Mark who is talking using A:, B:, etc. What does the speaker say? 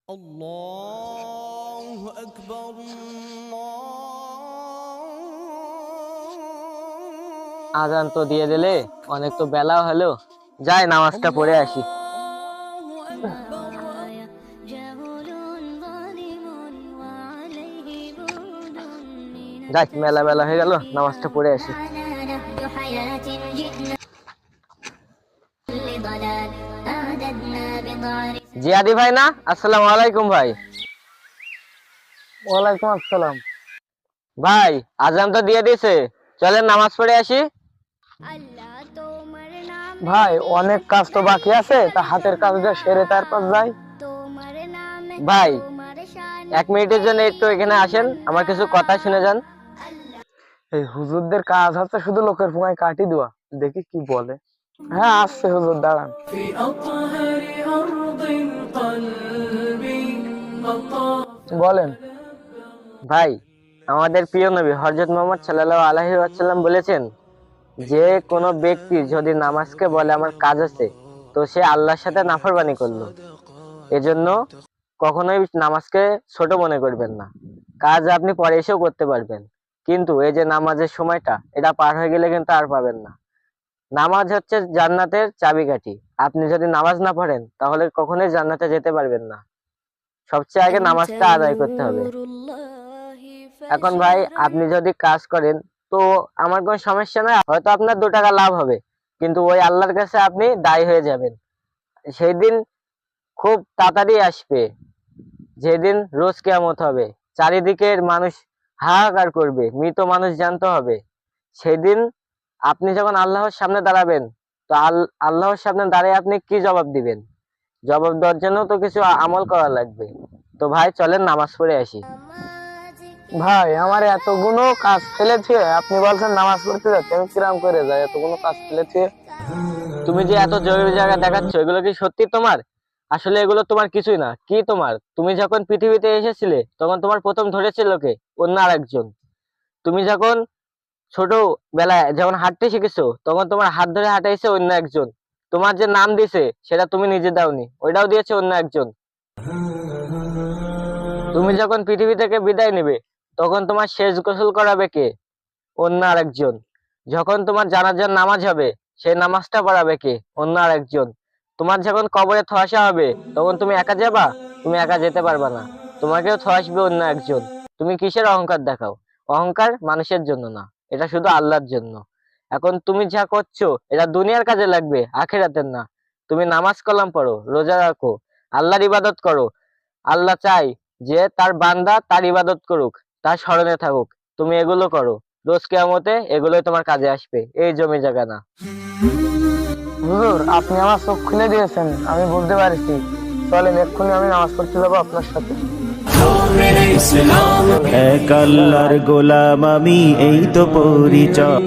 A: الله أكبر
B: আজান তো দিয়ে দিলে, অনেক তো বেলা হলো, যাই নামাজটা পড়ে আসি। যাই, মেলা বেলা হয়ে গেল, নামাজটা পড়ে আসি। জিয়াদি ভাই না? আসসালামু আলাইকুম ভাই।
C: ওয়ালাইকুম আসসালাম।
B: ভাই আজান তো দিয়ে দিছে, চলেন নামাজ পড়ে আসি।
C: ভাই অনেক কাজ তো বাকি আছে, তা হাতের কাজটা সেরে তারপর যাই।
B: ভাই 1 মিনিটের জন্য একটু এখানে আসেন, আমার কিছু কথা শুনে যান।
C: এই হুজুরদের কাজ হচ্ছে শুধু লোকের পুঙ্গায় কাটি দেওয়া, দেখি কি বলে। হ্যাঁ আসছে হুজুর, দাঁড়ান। বলেন।
B: ভাই আমাদের প্রিয় নবী হযরত মুহাম্মদ সাল্লাল্লাহু আলাইহি ওয়াসাল্লাম বলেছেন, যে কোনো ব্যক্তি যদি নামাজকে বলে আমার কাজ আছে, তো সে আল্লাহর সাথে নাফরমানি করলো। এজন্য কখনোই নামাজকে ছোট মনে করবেন না। কাজ আপনি পরে এসেও করতে পারবেন, কিন্তু এই যে নামাজের সময়টা, এটা পার হয়ে গেলে কিন্তু আর পাবেন না। নামাজ হচ্ছে জান্নাতের চাবিকাঠি। আপনি যদি নামাজ না পড়েন, তাহলে কখনোই জান্নাতে যেতে পারবেন না। সবচেয়ে আগে নামাজটা আদায় করতে হবে। এখন ভাই আপনি যদি কাজ করেন, তো আমার কোনো সমস্যা নাই, হয়তো আপনার 2 টাকা লাভ হবে, কিন্তু ওই আল্লাহর কাছে আপনি দায়ী হয়ে যাবেন। সেই দিন খুব তাড়াতাড়ি আসবে, যেদিন রোজ কিয়ামত হবে, চারিদিকের মানুষ হাহাকার করবে, মৃত মানুষ জানতে হবে। সেদিন আপনি যখন আল্লাহর সামনে দাঁড়াবেন, তো আল্লাহর সামনে দাঁড়িয়ে আপনি কি জবাব দিবেন? জবাব দেওয়ার জন্য তো কিছু আমল করা লাগবে। তো ভাই চলেন নামাজ পড়ে আসি।
C: ভাই আমার এতগুলো কাজ ফেলেছে, আপনি বলছেন নামাজ পড়তে যাচ্ছে, আমি কিরাম করে যাই? এতগুলো কাজ ফেলেছে।
B: তুমি যে এত জরুরি জায়গা দেখাচ্ছ, এগুলো কি সত্যি তোমার? আসলে এগুলো তোমার কিছুই না। কি তোমার? তুমি যখন পৃথিবীতে এসেছিলে, তখন তোমার প্রথম ধরেছিল কে? অন্য আরেকজন। তুমি যখন ছোট বেলায় যখন হাঁটতে শিখেছো, তখন তোমার হাত ধরে হাঁটাইছে অন্য একজন। তোমার যে নাম দিছে, সেটা তুমি নিজে দাওনি, ওইটাও দিয়েছে অন্য একজন। তুমি যখন পৃথিবী থেকে বিদায় নেবে, তখন তোমার শেষ গোসল করাবে কে? অন্য আরেকজন। যখন তোমার জানাজার নামাজ হবে, সেই নামাজটা পড়াবে কে? অন্য আরেকজন। তোমার যখন কবরে ধোঁয়াশা হবে, তখন তুমি একা যাবা? তুমি একা যেতে পারবা না, তোমাকেও ধোঁয়াশবে অন্য একজন। তুমি কিসের অহংকার দেখাও? অহংকার মানুষের জন্য না, এটা শুধু আল্লাহর জন্য। এখন তুমি যা করছো, এটা দুনিয়ার কাজে লাগবে, আখিরাতের না। তুমি নামাজ কালাম পড়ো, রোজা রাখো, আল্লাহর ইবাদত করো। আল্লাহ চাই যে তার বান্দা তার ইবাদত করুক, তার স্মরণে থাকুক। তুমি এগুলো করো, রোজ কিয়ামতে এগুলোই তোমার কাজে আসবে, এই জমি জায়গা না।
C: হুজুর আপনি আমার চোখ খুলে দিয়েছেন, আমি বুঝতে পারছি। চলেন এক্ষুনি আমি নামাজ পড়তে যাবো আপনার সাথে।
D: এক আল্লাহর গোলাম আমি, এই তো পরিচয়।